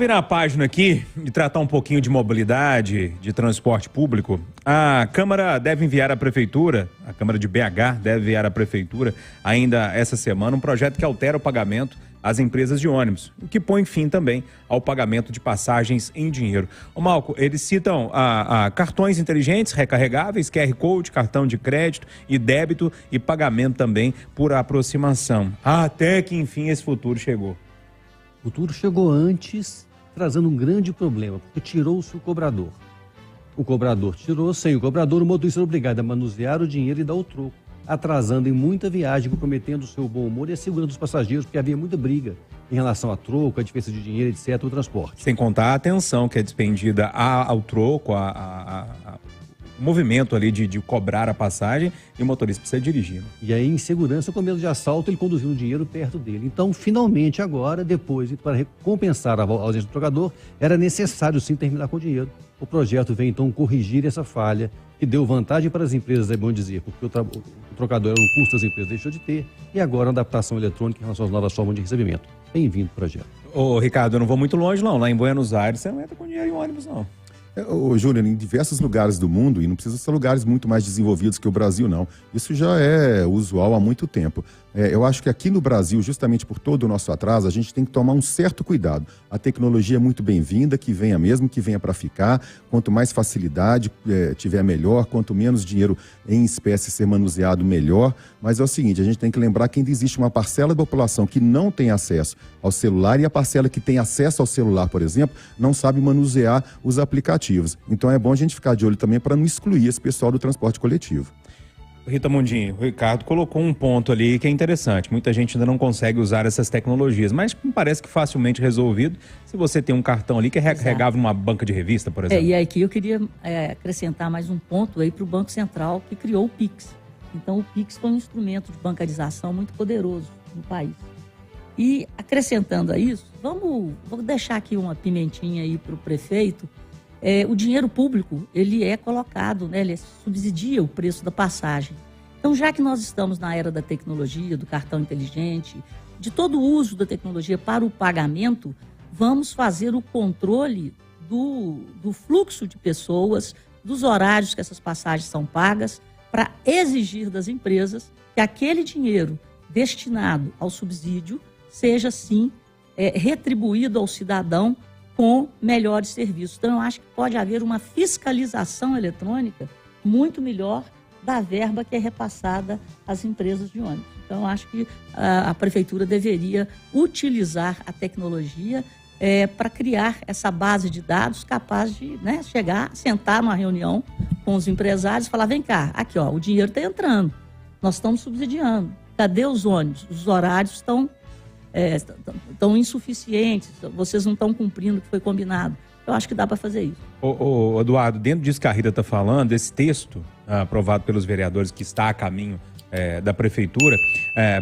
Virar a página aqui e tratar um pouquinho de mobilidade, de transporte público. A Câmara deve enviar à Prefeitura, a Câmara de BH deve enviar à Prefeitura ainda essa semana um projeto que altera o pagamento às empresas de ônibus, o que põe fim também ao pagamento de passagens em dinheiro. Ô Malco, eles citam cartões inteligentes, recarregáveis, QR Code, cartão de crédito e débito e pagamento também por aproximação. Até que enfim esse futuro chegou. O futuro chegou antes, trazendo um grande problema, porque tirou-se o cobrador. O cobrador tirou, sem o cobrador, o motorista era obrigado a manusear o dinheiro e dar o troco, atrasando em muita viagem, comprometendo o seu bom humor e a segurança dos passageiros, porque havia muita briga em relação a troco, a diferença de dinheiro, etc., o transporte. Sem contar a atenção que é despendida ao troco, o movimento ali de cobrar a passagem, e o motorista precisa dirigir. E aí, insegurança, com medo de assalto, ele conduziu o dinheiro perto dele. Então, finalmente, agora, depois, para recompensar a ausência do trocador, era necessário sim terminar com o dinheiro. O projeto vem, então, corrigir essa falha, que deu vantagem para as empresas, é bom dizer, porque o trocador era um custo das empresas, deixou de ter, e agora a adaptação eletrônica em relação às novas formas de recebimento. Bem-vindo ao projeto. Ô, Ricardo, eu não vou muito longe, não. Lá em Buenos Aires, você não entra com dinheiro em ônibus, não. Ô, Júnior, em diversos lugares do mundo, e não precisa ser lugares muito mais desenvolvidos que o Brasil, não. Isso já é usual há muito tempo. Eu acho que aqui no Brasil, justamente por todo o nosso atraso, a gente tem que tomar um certo cuidado. A tecnologia é muito bem-vinda, que venha mesmo, que venha para ficar. Quanto mais facilidade tiver, melhor. Quanto menos dinheiro em espécie ser manuseado, melhor. Mas é o seguinte, a gente tem que lembrar que ainda existe uma parcela da população que não tem acesso ao celular, e a parcela que tem acesso ao celular, por exemplo, não sabe manusear os aplicativos. Então é bom a gente ficar de olho também para não excluir esse pessoal do transporte coletivo. Rita Mundinho, o Ricardo colocou um ponto ali que é interessante. Muita gente ainda não consegue usar essas tecnologias, mas me parece que facilmente resolvido se você tem um cartão ali que é recarregável numa banca de revista, por exemplo. E aqui eu queria acrescentar mais um ponto aí para o Banco Central, que criou o Pix. Então o Pix foi um instrumento de bancarização muito poderoso no país. E acrescentando a isso, vamos deixar aqui uma pimentinha aí para o prefeito. O dinheiro público, ele é colocado, né, ele subsidia o preço da passagem. Então, já que nós estamos na era da tecnologia, do cartão inteligente, de todo o uso da tecnologia para o pagamento, vamos fazer o controle do fluxo de pessoas, dos horários que essas passagens são pagas, para exigir das empresas que aquele dinheiro destinado ao subsídio seja, sim, retribuído ao cidadão com melhores serviços. Então, eu acho que pode haver uma fiscalização eletrônica muito melhor da verba que é repassada às empresas de ônibus. Então, eu acho que a Prefeitura deveria utilizar a tecnologia para criar essa base de dados capaz de, né, chegar, sentar numa reunião com os empresários e falar, vem cá, aqui ó, o dinheiro está entrando, nós estamos subsidiando, cadê os ônibus? Os horários estão insuficientes, vocês não estão cumprindo o que foi combinado. Eu acho que dá para fazer isso. Ô, Eduardo, dentro disso que a Rita está falando, esse texto aprovado pelos vereadores que está a caminho da Prefeitura,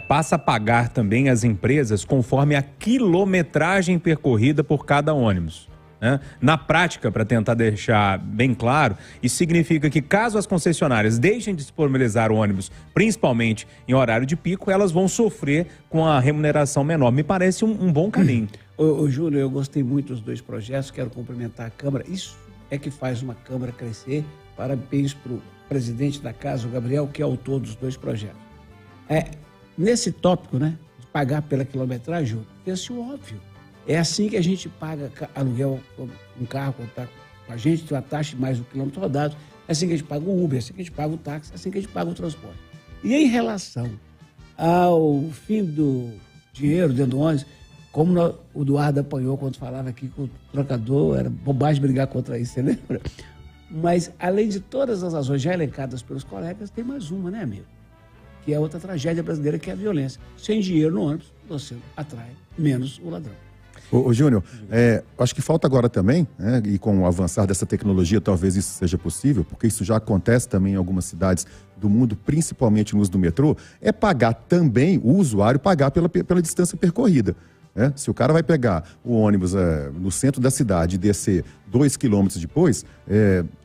passa a pagar também as empresas conforme a quilometragem percorrida por cada ônibus. Né? Na prática, para tentar deixar bem claro, isso significa que caso as concessionárias deixem de disponibilizar o ônibus, principalmente em horário de pico, elas vão sofrer com a remuneração menor. Me parece um bom caminho. Ô, Júnior, eu gostei muito dos dois projetos, quero cumprimentar a Câmara. Isso é que faz uma Câmara crescer. Parabéns para o presidente da casa, o Gabriel, que é autor dos dois projetos. Nesse tópico, né, de pagar pela quilometragem, Júnior, fez-se o óbvio. É assim que a gente paga aluguel, um carro quando está com a gente, tem uma taxa de mais do quilômetro rodado. É assim que a gente paga o Uber, é assim que a gente paga o táxi, é assim que a gente paga o transporte. E em relação ao fim do dinheiro dentro do ônibus, como o Eduardo apanhou quando falava aqui com o trocador, era bobagem brigar contra isso, você lembra? Mas, além de todas as razões já elencadas pelos colegas, tem mais uma, né, amigo? Que é outra tragédia brasileira, que é a violência. Sem dinheiro no ônibus, você atrai menos o ladrão. Ô Júnior, acho que falta agora também, né, e com o avançar dessa tecnologia talvez isso seja possível, porque isso já acontece também em algumas cidades do mundo, principalmente no uso do metrô, é pagar também, o usuário pagar pela distância percorrida. Se o cara vai pegar o ônibus no centro da cidade e descer 2 quilômetros depois,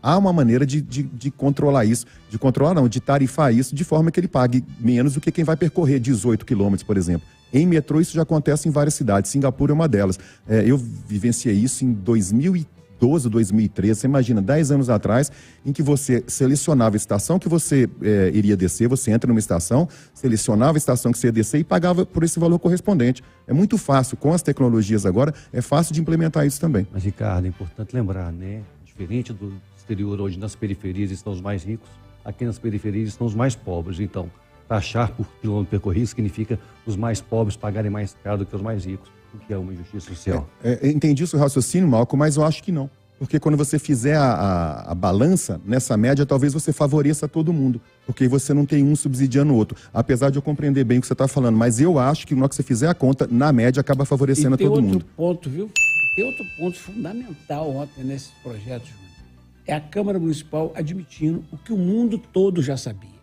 há uma maneira de controlar isso, de tarifar isso de forma que ele pague menos do que quem vai percorrer 18 quilômetros, por exemplo. Em metrô, isso já acontece em várias cidades. Singapura é uma delas. Eu vivenciei isso em 2012, 2013. Você imagina, 10 anos atrás, em que você selecionava a estação que você iria descer, você entra numa estação, selecionava a estação que você ia descer e pagava por esse valor correspondente. É muito fácil. Com as tecnologias agora, é fácil de implementar isso também. Mas, Ricardo, é importante lembrar, né? Diferente do exterior, onde nas periferias estão os mais ricos, aqui nas periferias estão os mais pobres. Então, taxar por quilômetro percorrido significa os mais pobres pagarem mais caro do que os mais ricos, o que é uma injustiça social. Entendi o seu raciocínio, Malco, mas eu acho que não. Porque quando você fizer a balança, nessa média, talvez você favoreça todo mundo. Porque você não tem um subsidiando o outro. Apesar de eu compreender bem o que você está falando. Mas eu acho que na hora que você fizer a conta, na média, acaba favorecendo a todo mundo. Tem outro ponto, viu? Tem outro ponto fundamental ontem nesses projetos, Júnior. É a Câmara Municipal admitindo o que o mundo todo já sabia.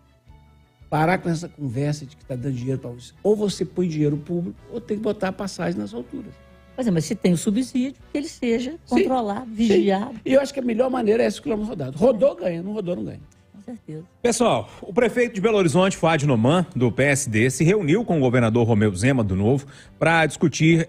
Parar com essa conversa de que está dando dinheiro para você. Ou você põe dinheiro público, ou tem que botar a passagem nas alturas. Pois é, mas se tem o subsídio, que ele seja controlado, vigiado. E eu acho que a melhor maneira é esse quilômetro rodado. Rodou, ganha. Não rodou, não ganha. Com certeza. Pessoal, o prefeito de Belo Horizonte, Fádio Noman, do PSD, se reuniu com o governador Romeu Zema, do Novo, para discutir